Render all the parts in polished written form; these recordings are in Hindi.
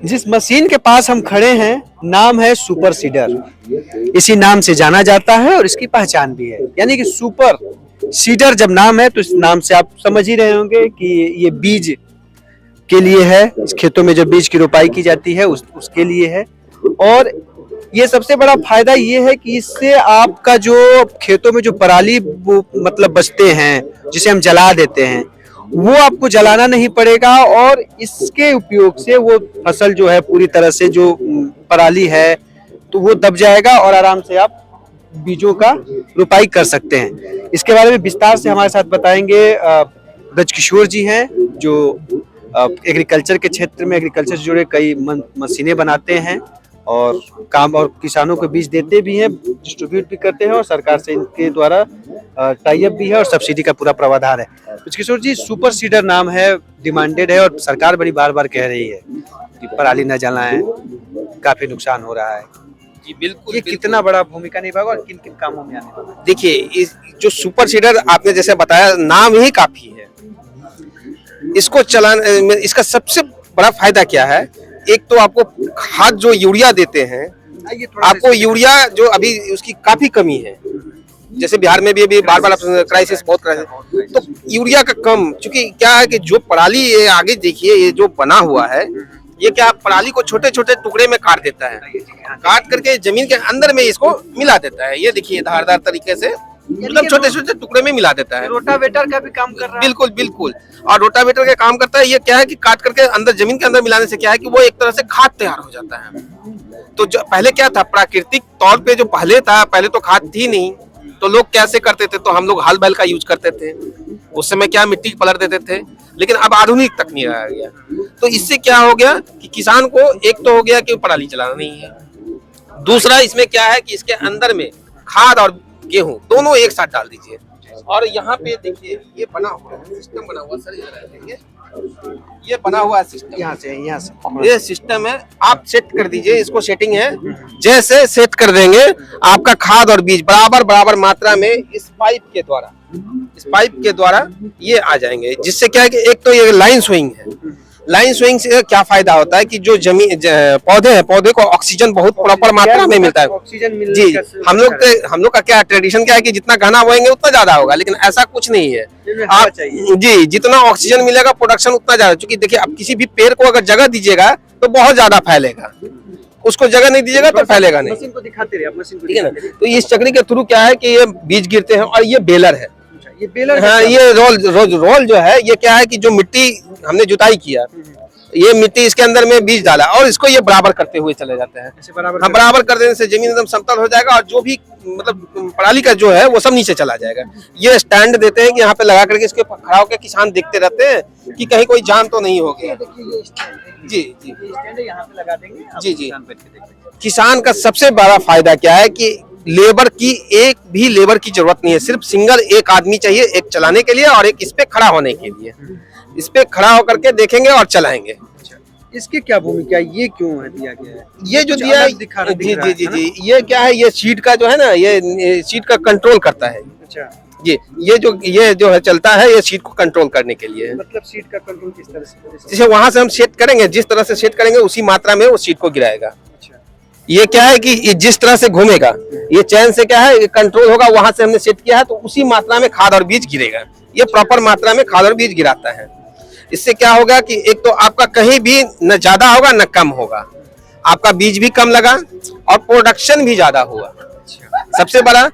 जिस मशीन के पास हम खड़े हैं नाम है सुपर सीडर। इसी नाम से जाना जाता है और इसकी पहचान भी है, यानी कि सुपर सीडर जब नाम है तो इस नाम से आप समझ ही रहे होंगे कि ये बीज के लिए है। इस खेतों में जो बीज की रोपाई की जाती है उसके लिए है। और ये सबसे बड़ा फायदा ये है कि इससे आपका जो खेतों में जो पराली मतलब बचते हैं, जिसे हम जला देते हैं, वो आपको जलाना नहीं पड़ेगा। और इसके उपयोग से वो फसल जो है पूरी तरह से जो पराली है तो वो दब जाएगा और आराम से आप बीजों का रोपाई कर सकते हैं। इसके बारे में विस्तार से हमारे साथ बताएंगे ब्रजकिशोर जी हैं, जो एग्रीकल्चर के क्षेत्र में एग्रीकल्चर से जुड़े कई मशीनें बनाते हैं और किसानों को बीज देते भी हैं, डिस्ट्रीब्यूट भी करते हैं और सरकार से इनके द्वारा टाई अप भी है और सब्सिडी का पूरा प्रावधान है। ब्रजकिशोर जी, सुपर सीडर नाम है, डिमांडेड है और सरकार बड़ी बार बार कह रही है कि पराली न जलाएं, काफी नुकसान हो रहा है। जी बिल्कुल। ये कितना बड़ा भूमिका निभाएगा और किन किन कामों में आने वाला है? देखिए, इस जो सुपर सीडर आपने जैसे बताया, नाम ही काफी है। इसको चलाने, इसका सबसे बड़ा फायदा क्या है? एक तो आपको खाद जो यूरिया देते हैं, आपको यूरिया जो अभी उसकी काफी कमी है, जैसे बिहार में भी अभी बार बार क्राइसिस, बहुत क्राइसिस, तो यूरिया का कम, क्योंकि क्या है कि जो पराली ये आगे देखिए, ये जो बना हुआ है, ये क्या पराली को छोटे छोटे टुकड़े में काट देता है, काट करके जमीन के अंदर में इसको मिला देता है। ये देखिए धारदार तरीके से एकदम छोटे छोटे टुकड़े में मिला देता है। रोटावेटर का भी काम कर रहा है। बिल्कुल बिल्कुल, और रोटावेटर का काम करता है। ये क्या है कि काट करके अंदर जमीन के अंदर मिलाने से क्या है कि वो एक तरह से खाद तैयार हो जाता है। तो जो पहले क्या था, प्राकृतिक तौर पे जो पहले था, पहले तो खाद थी नहीं, तो लोग कैसे करते थे, तो हम लोग हल बैल का यूज करते थे। उस समय क्या मिट्टी पलट देते थे, लेकिन अब आधुनिक तकनीक आ गया। तो इससे क्या हो गया कि किसान को एक तो हो गया कि पराली चलाना नहीं है, दूसरा इसमें क्या है कि इसके अंदर में खाद और गेहूं दोनों एक साथ डाल दीजिए। और यहाँ पे देखिए ये बना हुआ है, सिस्टम बना हुआ सर, ये बना हुआ सिस्टम, यहाँ से ये सिस्टम है। आप सेट कर दीजिए, इसको सेटिंग है, जैसे सेट कर देंगे आपका खाद और बीज बराबर बराबर मात्रा में इस पाइप के द्वारा ये आ जाएंगे। जिससे क्या है कि एक तो ये लाइन स्विंग है, लाइन स्विंग से क्या फायदा होता है कि जो जमीन पौधे हैं, पौधे को ऑक्सीजन बहुत प्रॉपर मात्रा में मिलता है। ऑक्सीजन जी, हम लोग का क्या ट्रेडिशन क्या है कि जितना घना बोएंगे उतना ज्यादा होगा, लेकिन ऐसा कुछ नहीं है। आप जी, जितना ऑक्सीजन मिलेगा प्रोडक्शन उतना ज्यादा, क्योंकि देखिए आप किसी भी पेड़ को अगर जगह दीजिएगा तो बहुत ज्यादा फैलेगा, उसको जगह नहीं दीजिएगा तो फैलेगा नहीं। मशीन को दिखाते रहिए, मशीन को, ठीक है ना। तो इस चक्री के थ्रू क्या है कि ये बीज गिरते हैं और ये बेलर है, ये बेलर, हाँ, ये रोल जो है, ये क्या है कि जो मिट्टी हमने जुताई किया, ये मिट्टी इसके अंदर में बीज डाला और इसको ये बराबर करते हुए चले जाते हैं। हाँ, बराबर कर देने से जमीन एकदम समतल हो जाएगा और जो भी मतलब पराली का जो है वो सब नीचे चला जाएगा। ये स्टैंड देते हैं कि यहाँ पे लगा करके इसके खड़ा होकर किसान देखते रहते हैं कि कहीं कोई जान तो नहीं हो गया। जी जी, यहाँ पे लगा देंगे। जी जी, किसान का सबसे बड़ा फायदा क्या है कि लेबर की, एक भी लेबर की जरूरत नहीं है, सिर्फ सिंगल एक आदमी चाहिए, एक चलाने के लिए और एक इस पे खड़ा होने के लिए। इस पे खड़ा होकर के देखेंगे और चलाएंगे। इसकी क्या भूमिका है, ये क्यों है दिया गया है? ये जो दिया है, जी जी जी जी, ये क्या है, ये सीट का जो है ना, ये सीट का कंट्रोल करता है। अच्छा जी, ये जो है चलता है, ये सीट को कंट्रोल करने के लिए। मतलब सीट का कंट्रोल किस तरह से? जैसे वहां से हम सेट करेंगे, जिस तरह से सेट करेंगे उसी मात्रा में वो सीट को गिराएगा। ये क्या है कि ये जिस तरह से घूमेगा, ये चैन से क्या है कंट्रोल होगा, वहां से हमने सेट किया है तो उसी मात्रा में खाद और बीज गिरेगा। ये प्रॉपर मात्रा में खाद और बीज गिराता है। इससे क्या होगा कि एक तो आपका कहीं भी न ज्यादा होगा न कम होगा, आपका बीज भी कम लगा और प्रोडक्शन भी ज्यादा हुआ। सबसे बड़ा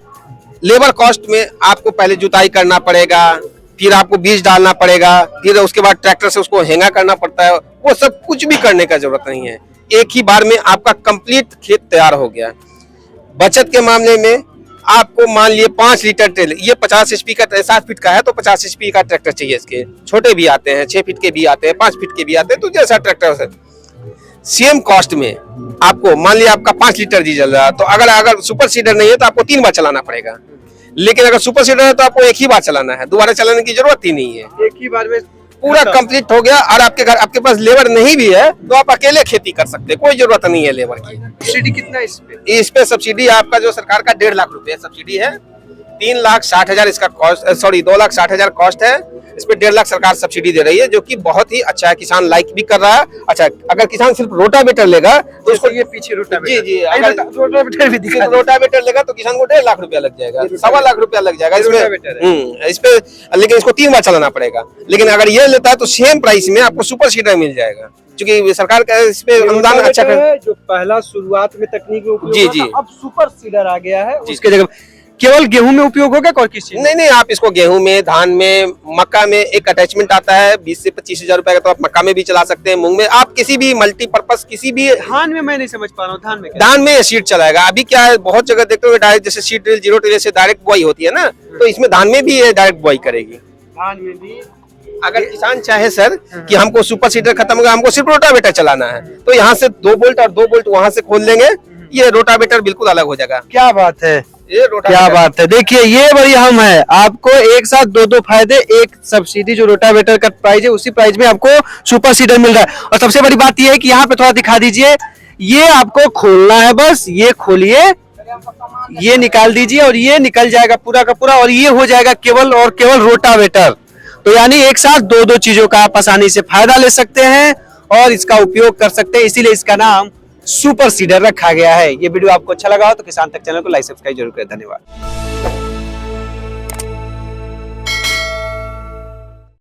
लेबर कॉस्ट में आपको पहले जुताई करना पड़ेगा, फिर आपको बीज डालना पड़ेगा, फिर उसके बाद ट्रैक्टर से उसको हेंगा करना पड़ता है, वो सब कुछ भी करने का जरूरत नहीं है। एक ही बार में आपका कंप्लीट खेत तैयार हो गया। बचत के मामले में आपको मान लिए 5 लीटर तेल, ये 50 HP का 7 फीट का है तो 50 HP का ट्रैक्टर चाहिए। इसके छोटे भी आते हैं, 6 फीट के भी आते हैं, 5 फीट के भी आते हैं, तो जैसा ट्रैक्टर है। सेम कॉस्ट में आपको मान लिया आपका 5 लीटर डीजल रहा, तो अगर सुपर सीडर नहीं है तो आपको 3 बार चलाना पड़ेगा। लेकिन अगर सुपर सीडर है तो आपको एक ही बार चलाना है, दोबारा चलाने की जरूरत ही नहीं है। एक ही बार में पूरा कंप्लीट हो गया। और आपके पास लेबर नहीं भी है तो आप अकेले खेती कर सकते हैं, कोई जरूरत नहीं है लेबर की। सब्सिडी कितना है इस पे? सब्सिडी आपका जो सरकार का 1.5 लाख रुपए सब्सिडी है, 3,60,000 इसका कॉस्ट, सॉरी 2,60,000 कॉस्ट है। इस पे 1.5 लाख सरकार सब्सिडी दे रही है, जो कि बहुत ही अच्छा है, किसान लाइक भी कर रहा है। अच्छा, अगर किसान सिर्फ रोटावेटर लेगा तो उसको, ये पीछे रोटावेटर, जी जी, अगर रोटावेटर भी दिखा सिर्फ रोटावेटर लेगा तो किसान को 1.5 लाख रुपया लग जाएगा, 1.25 लाख रुपया लग जाएगा इसमें। इस पे लेकिन इसको 3 बार चलाना पड़ेगा। लेकिन अगर ये लेता है तो सेम प्राइस में आपको सुपर सीडर मिल जाएगा, क्योंकि सरकार का इस पे अनुदान अच्छा कर। जो पहला शुरुआत में तकनीक में उपयोग जी, हुआ जी। था, अब सुपर सीडर आ गया है। उसके जगह केवल गेहूं में उपयोग होगा और किस चीज में? नहीं नहीं, आप इसको गेहूं में, धान में, मक्का में एक अटैचमेंट आता है 20 से 25 हज़ार रुपए का, तो आप मक्का में भी चला सकते हैं, मूंग में, आप किसी भी मल्टीपर्पज किसी भी। धान में मैं नहीं समझ पा रहा हूँ, धान में क्या? धान में ये सीड चलाएगा। अभी क्या है, बहुत जगह देखते हो डायरेक्ट, जैसे सीड ड्रिल, जीरो टिलर से डायरेक्ट बुआई होती है ना, तो इसमें धान में भी ये डायरेक्ट बुआई करेगी। धान में भी अगर किसान चाहे सर कि हमको सुपर सीडर खत्म हो गया, हमको सिर्फ रोटावेटर चलाना है, तो यहाँ से 2 बोल्ट और 2 बोल्ट वहां से खोल देंगे, ये रोटावेटर बिल्कुल अलग हो जाएगा। क्या बात है, ये क्या बात है। देखिए ये बड़ी अहम है, आपको एक साथ दो फायदे, एक सब्सिडी जो रोटावेटर का प्राइस है उसी प्राइस में आपको सुपर सीडर मिल रहा है। और सबसे बड़ी बात ये है कि यहाँ पे थोड़ा दिखा दीजिए, ये आपको खोलना है, बस ये खोलिए, ये निकाल दीजिए और ये निकल जाएगा पूरा का पूरा, और ये हो जाएगा केवल और केवल रोटावेटर। तो यानी एक साथ दो चीजों का आप आसानी से फायदा ले सकते हैं और इसका उपयोग कर सकते हैं, इसीलिए इसका नाम सुपर सीडर रखा गया है। ये वीडियो आपको अच्छा लगा हो तो किसान तक चैनल को लाइक सब्सक्राइब जरूर करें। धन्यवाद।